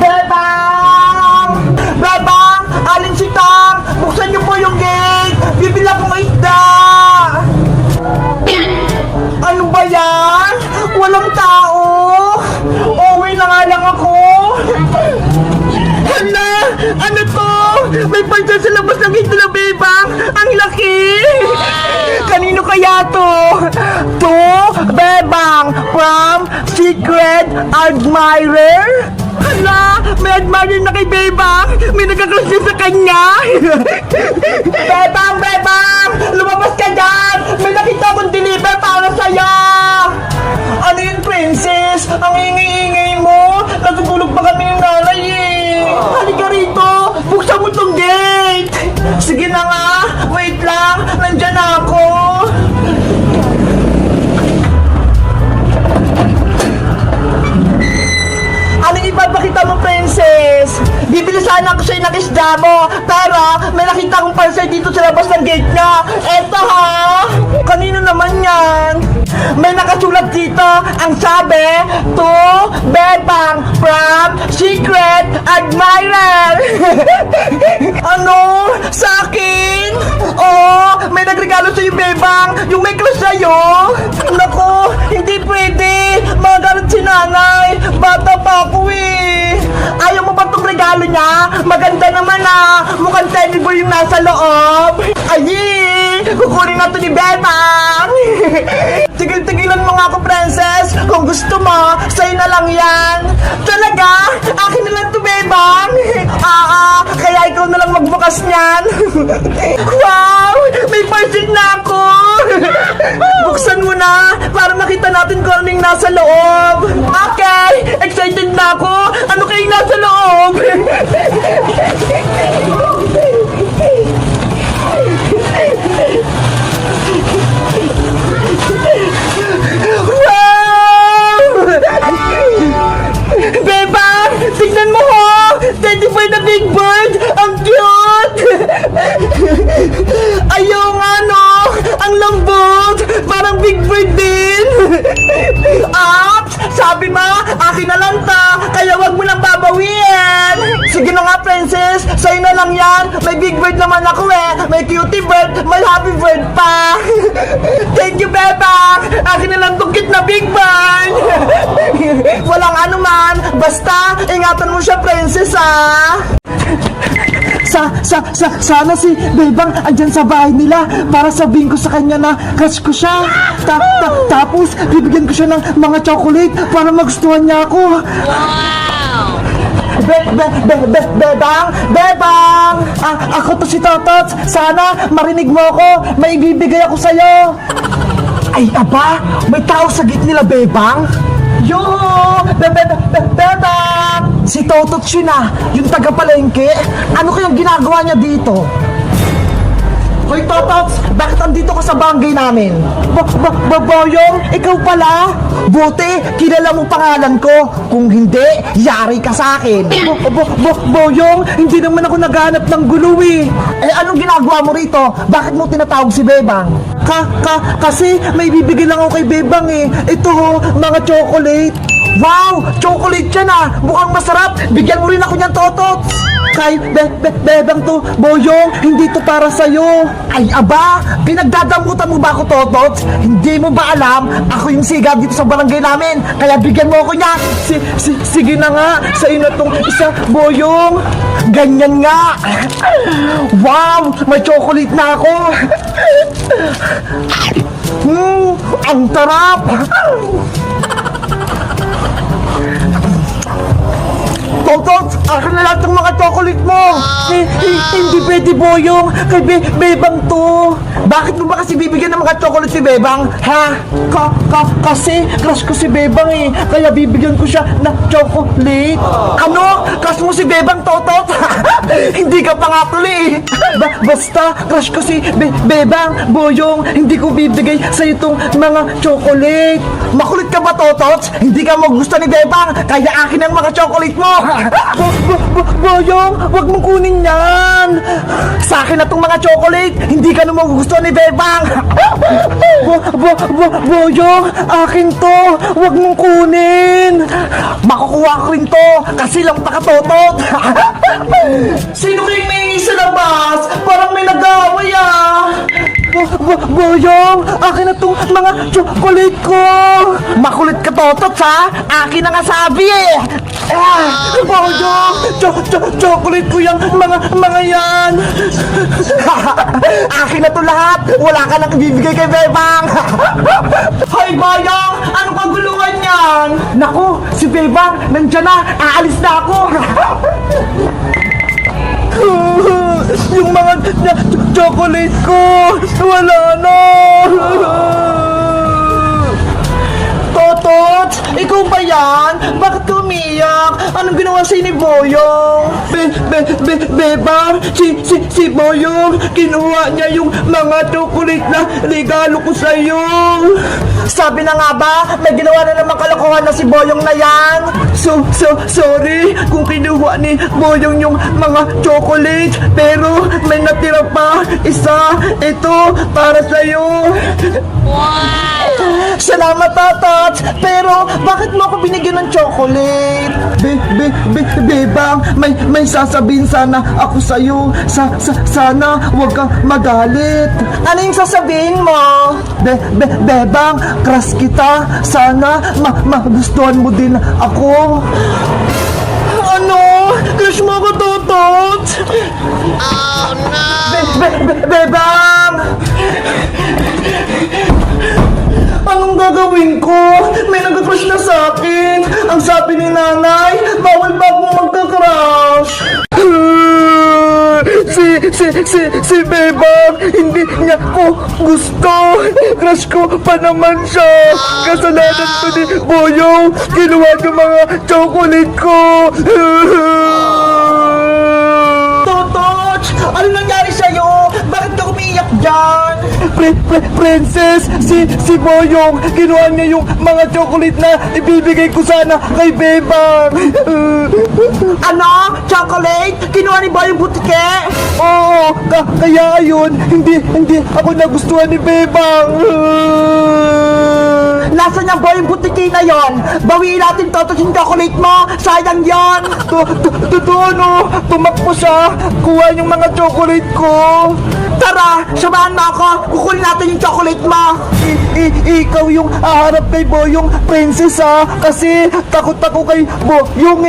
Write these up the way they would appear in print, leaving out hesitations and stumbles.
Bebang! Bebang! Alin si Tang? Buksan niyo po yung gate! Bibili akong isda! Ano ba yan? Walang tao! Uwi na nga lang ako! Hala! Ano to? May pansa sa labas ng gate na Bebang! Ang laki! Kanino kaya to? To Bebang from Secret Admirer? Hala! May admirer na kay Bebang! May nagkakrush din sa kanya! Bebang! Bebang! Lumabas ka dyan! May nakita akong deliver para sa'yo! Ano yun, princess? Ang ingay-ingay mo! Natutulog pa kami ng nanay eh! Halika rito! Buksan mo tong gate! Sige na nga! Wait lang! Nandyan na ako! Anong ipapakita mo, princess? Bibili sana ako sa'yo ng isda mo, pero may nakita akong parcel dito sa labas ng gate niya. Eto ha! Kanino naman yan? May nakasulat dito, ang sabi, to Bebang from Secret Admirer. Ano? Sa akin? Oo, may nagregalo sa'yo, Bebang, yung may crush sa'yo. Naku, hindi pwede. Magalit si nanay. Bata pa ako eh. Ayaw mo ba itong regalo niya? Maganda naman ah. Mukhang teddy bear yung nasa loob. Ay, kukunin na to ni Bebang. Tigil-tigilan mo nga ako, princess. Kung gusto mo, sa'yo na lang yan. Talaga? Akin na lang to, Bebang. Kaya ikaw na lang magbukas niyan. Wow! May parcel na ako. Buksan mo na para makita natin kung anong nasa loob. Okay! Excited na ako. Ano kayong nasa loob? Wow! Bebang! Tignan mo ho! Teddy bear na big bird! Ang cute! Ayaw nga no! Ang lambot! Parang big bird din! At sabi mo, akin na lang ta! Kaya wag mo lang babawiin! Sige na nga, princess! Sa'yo na lang yan! May big bird naman ako eh! May cutie bird! May happy bird pa! Thank you, Bebang! Akin na lang tong cute na big bird! Walang anuman! Basta, ingatan mo siya, princess ah! Sana si Bebang andyan sa bahay nila para sabihin ko sa kanya na crush ko siya. Tapos, bibigyan ko siya ng mga chocolate para magustuhan niya ako. Wow! Bebang! Bebang! Ako to si Totot. Sana marinig mo ako. May ibibigay ako sa'yo. Ay, aba! May tao sa gate nila, Bebang? Yo! Bebang! Si Totot yun ah, yung taga-palengke. Ano kayang ginagawa niya dito? Hoy Totots, bakit andito ka sa barangay namin? Boyong, ikaw pala? Buti, kilala mo pangalan ko. Kung hindi, yari ka sa akin. Boyong, hindi naman ako naghanap ng gulo eh. Eh anong ginagawa mo rito? Bakit mo tinatawag si Bebang? Kasi may bibigyan lang ako kay Bebang eh. Ito ho, mga chocolate. Wow! Chocolate yan ah! Mukhang masarap! Bigyan mo rin ako niyan, Totots! Kay Bebang to, Boyong, hindi to para sa'yo. Ay, aba! Pinagdadamutan mo ba ako, Totots? Hindi mo ba alam? Ako yung siga dito sa barangay namin. Kaya bigyan mo ako niyan. Sige na nga. Sa'yo na tong isa, Boyong. Ganyan nga. Wow! May chocolate na ako. Ang tarap! Totot, akin na lahat ng mga chocolate mo. Hindi pwede, Boyong. Kay Bebang to. Bakit mo ba kasi bibigyan ng mga chocolate si Bebang? Ha? Kasi crush ko si Bebang eh. Kaya bibigyan ko siya ng chocolate. Ano? Crush mo si Bebang, Totot? Hindi ka pa nga tuloy eh. Basta crush ko si Bebang, Boyong. Hindi ko bibigay sa itong mga chocolate. Makulit ka ba, Totot? Hindi ka magugusto ni Bebang. Kaya akin ang mga chocolate mo. Boyong, wag mong kunin yan. Sa akin na tong mga chocolate. Hindi ka naman magugustuhan ni Bebang. Boyong, akin to. Wag mong kunin. akin to, kasi lang pakatotot. Sino kayong may sa labas? Parang may nag-aaway Boyong, akin na tong mga chocolate ko. Makulit ka, Totot, ha? Akin na nga sabi Boyong, chocolate ko yung mga yan. Akin na to lahat. Wala ka nang ibibigay kay Bebang. Hoy, Boyong, ano kaguluhan yan? Naku, si Bebang, nandyan na. Aalis na ako. Yung mga chocolate ko, wala na. Totot, ikaw ba yan? Bakit ka umiyak? Anong ginawa sa'yo ni Boyong? Bebang, si Boyong, kinuha niya yung mga chocolate na regalo ko sa'yo. Sabi na nga ba, may ginawa na naman kalokohan na si Boyong na yan. Sorry kung kinuha ni Boyong yung mga chocolate, pero may natira pa isa. Ito, para sa'yo. Wow! Salamat, Totot! Pero, bakit mo ako binigyan ng chocolate? Bebang, may sasabihin sana ako sa'yo. Sana huwag kang magalit. Ano yung sasabihin mo? Bebang, crush kita. Sana magustuhan mo din ako. Ano? Crush mo ako, Totot? Oh, no! Bebang! Anong gagawin ko? May nag-crush na sa akin. Ang sabi ni nanay, bawal ba akong magka-crush? Si Bebang, hindi niya ko gusto. Crush ko pa naman siya. Kasalanan ko ni Boyong. Kinuha yung mga chocolate ko. Totot! Ano nangyari sa'yo? Bakit ka umiiyak dyan? Princess, si Boyong, kinuha niya yung mga chocolate na ibibigay ko sana kay Bebang. Ano? Chocolate? Kinuha ni Boyong Butike? Oo, kaya ayun, hindi ako nagustuhan ni Bebang. Nasaan yung Boyong Butike na yon? Bawiin natin, Totot, yung chocolate mo. Sayang yon. Totoo, no? Tumakbo siya, kuha yung mga chocolate ko. Tara, samahan mo ako. Kukunin natin yung chocolate mo. Ikaw yung haharap kay Boyong, Princess, kasi takot ako kay Boyong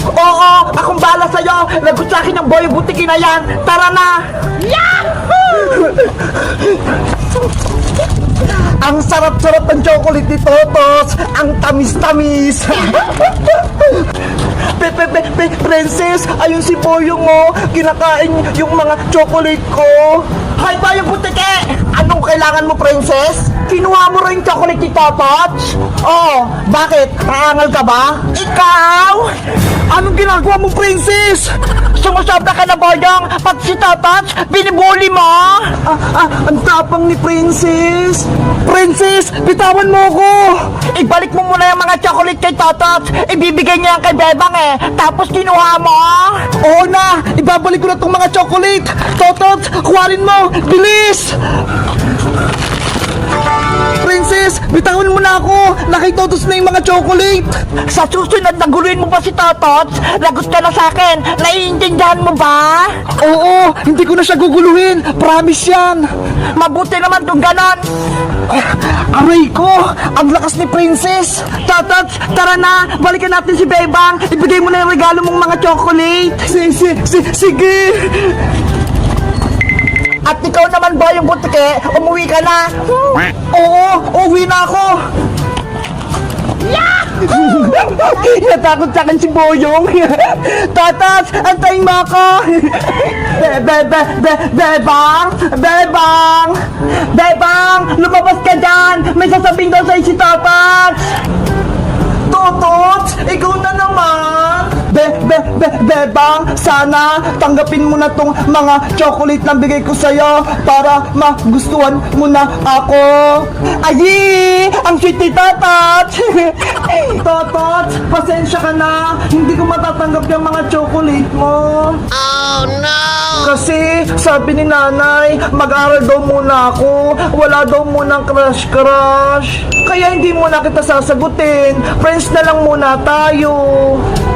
Oo, akong bahala sa'yo. Lagot sa akin yung Boyong Butike na yan. Tara na. Yahoo! Ang sarap-sarap ng chocolate ni Totos. Ang tamis-tamis. Princess, ayun si Boyong kinakain yung mga chocolate ko. Hay, Boyong Butike! Anong kailangan mo, Princess? Kinuha mo rin chocolate ni Totos? Oh, bakit? Kaangal ka ba? Ikaw? Anong ginagawa mo, Princess? Sumusobra ka na, Boyong. Pati si Totos, binibuli mo. Ang tapang ni Princess. Princess, bitawan mo ko. Ibalik mo muna yung mga chocolate kay Totos. Ibibigay niya yan kay Bebang Tapos kinuha mo. Oo na, ibabalik ko na tong mga chocolate. Totos, kuharin mo. Bilis! Princess, bitawan mo na ako. Nakitotos na yung mga chocolate. Sa susunod, naguluhin mo pa si Totot. Lagot ka na sa akin. Naiintindihan mo ba? Oo, hindi ko na siya guguluhin. Promise yan. Mabuti naman kung ganon. Aray ko, ang lakas ni Princess. Totot, tara na. Balikan natin si Bebang. Ibigay mo na yung regalo mong mga chocolate. Sige. At ikaw naman, Boyong Butike, umuwi ka na. Oo, uwi na ako. Natakot sa akin si Boyong. Totos, antayin mo ako. Bebang, lumabas ka dyan. May sasabihin daw sa'yo si Totos. Totot, ikaw na naman. Bebang, sana tanggapin mo na tong mga chocolate na bigay ko sa'yo para magustuhan mo na ako. Ayi! Ang sweet ni Totot! Totot, pasensya ka na. Hindi ko matatanggap yung mga chocolate mo. Kasi sabi ni nanay, mag-aral daw muna ako. Wala daw munang crush. Kaya hindi muna kita sasagutin. Friends na lang muna tayo.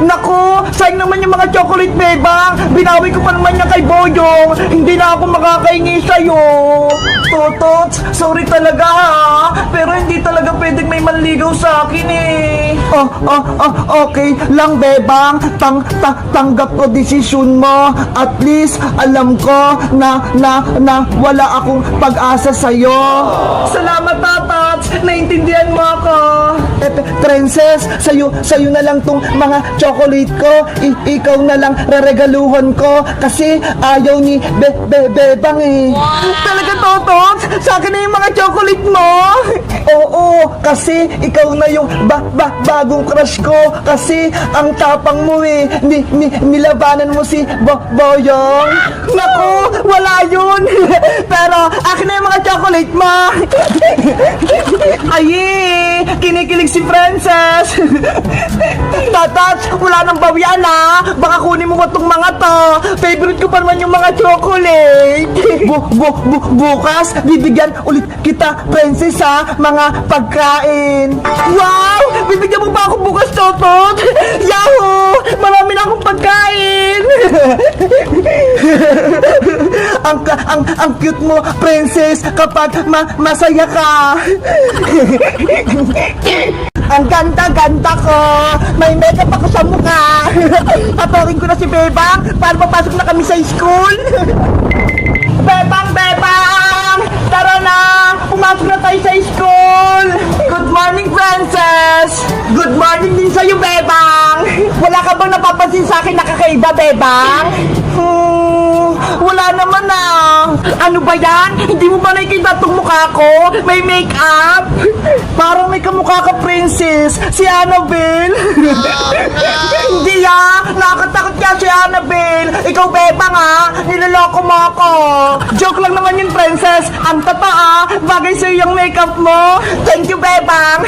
Naku, sayang naman yung mga chocolate, bebang. Binawi ko pa naman niya kay Boyong. Hindi na ako makakaingi sa'yo. Totots, sorry talaga ha. Pero hindi talaga pwedeng may manligaw sa akin eh. Okay lang, bebang. Tanggap ko desisyon mo. At least, alam ko na wala akong pag-asa sa'yo. Salamat, Tatats. Naintindihan mo ako. Princess, sa'yo na lang tong mga chocolate ko. Ikaw na lang reregaluhan ko. Kasi ayaw ni Bebang eh. Talaga, Totots? Sa akin na yung mga chocolate mo? Oo, kasi ikaw na yung bagong crush ko. Kasi ang tapang mo eh. Nilabanan mo si Boyong. Naku, wala yun. Pero akin na yung mga chocolate mo. Ay, kinikilig si Princess. Tatats, wala nang bawian ha. Baka kunin mo itong mga to. Favorite ko pa naman yung mga chocolate. Bukas, bibigyan ulit kita, Princess ha, mga pagkain. Wow! Bibigyan mo pa ako bukas, Totot? Yahoo! Marami na akong pagkain. ang cute mo, Princess, kapag masaya ka. Ang ganda-ganda ko. May makeup ako sa mukha. Tatawarin ko na si Bebang para papasok na kami sa school. Bebang! Tara na! Pumasok na tayo sa school! Good morning, Princess! Good morning din sa'yo, Bebang! Wala ka bang napapansin sa akin na kakaiba, Bebang? Wala naman ah! Ano ba yan? Hindi mo ba nakikita itong mukha ko? May make-up? Parang may kamukha ka, Princess! Si Annabelle! Hindi ah! Nakakatakot ka si Annabelle! Ikaw, Bebang ah! Niloloko mo ako! Joke lang naman yun, Princess! Ang totoo, bagay sa'yo yung makeup mo! Thank you, Bebang!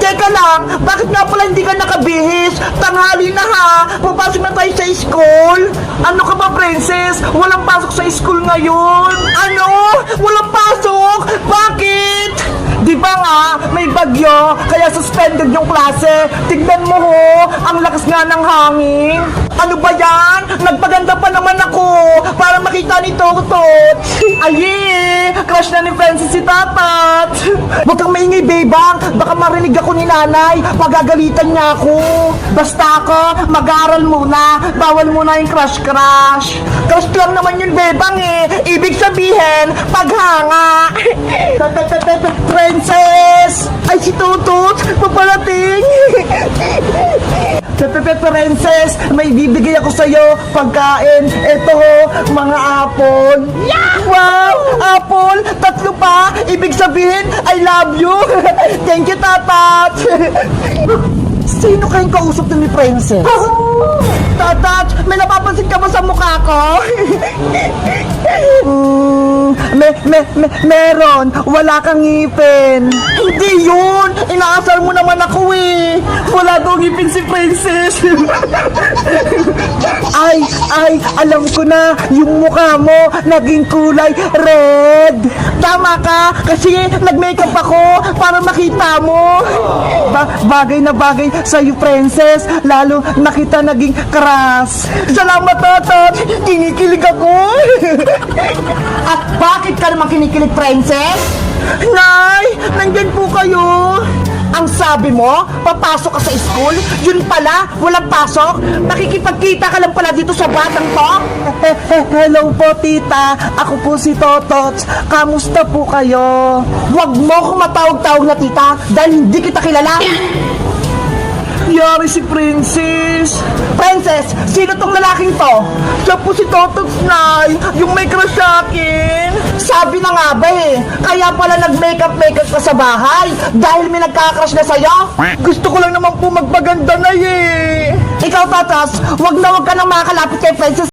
Teka lang, bakit nga pala hindi ka nakabihis? Tanghali na ha! Papasok na tayo sa school! Ano ka ba, Princess? Walang pasok sa school ngayon! Ano? Walang pasok? Bakit? Di ba nga, may bagyo, kaya suspended yung klase. Tignan mo ho, ang lakas nga ng hangin. Ano ba yan? Nagpaganda pa naman ako para makita ni Totot. Aye, crush na ni Princess si Tatat. Huwag kang maingay, Bebang. Baka marinig ako ni nanay. Pagagalitan niya ako. Basta ako, mag-aaral muna. Bawal muna yung crush. Crush lang naman yun, Bebang eh. Ibig sabihin, paghanga. Princess! Ay, si Totot! Paparating! Princess, may bibigay ako sa'yo pagkain. Ito ho, mga apple. Wow! Apple! 3 pa! Ibig sabihin, I love you! Thank you, Tatat! Sino kayong kausap ni Princess? Tatat, may napapansin ka ba sa mukha ko? Meron. Wala kang ngipin. Hindi yun. Inaasar mo naman ako eh. Wala daw ngipin si Princess. Ay, alam ko na. Yung mukha mo naging kulay red. Tama ka. Kasi nag-makeup ako para makita mo. Bagay na bagay sa'yo, Princess. Lalo nakita naging crush. Salamat, Tatat. Kinikilig ako. At bakit ka naman kinikilig, Princess? Nay, nandyan po kayo. Ang sabi mo, papasok ka sa school? Yun pala, walang pasok? Nakikipagkita ka lang pala dito sa batang to? Hello po, tita. Ako po si Totots. Kamusta po kayo? Huwag mo akong matawag-tawag na tita dahil hindi kita kilala. Yari si Princess. Princess, sino tong lalaking to? Siya po si Totots, Nay. Yung may crush sa akin. Sabi na nga ba eh. Kaya pala nag-makeup ka sa bahay dahil may nagkakrush na sa'yo. Gusto ko lang naman po magpaganda na eh. Ikaw, Totots, wag na wag ka nang makakalapit kay Princess.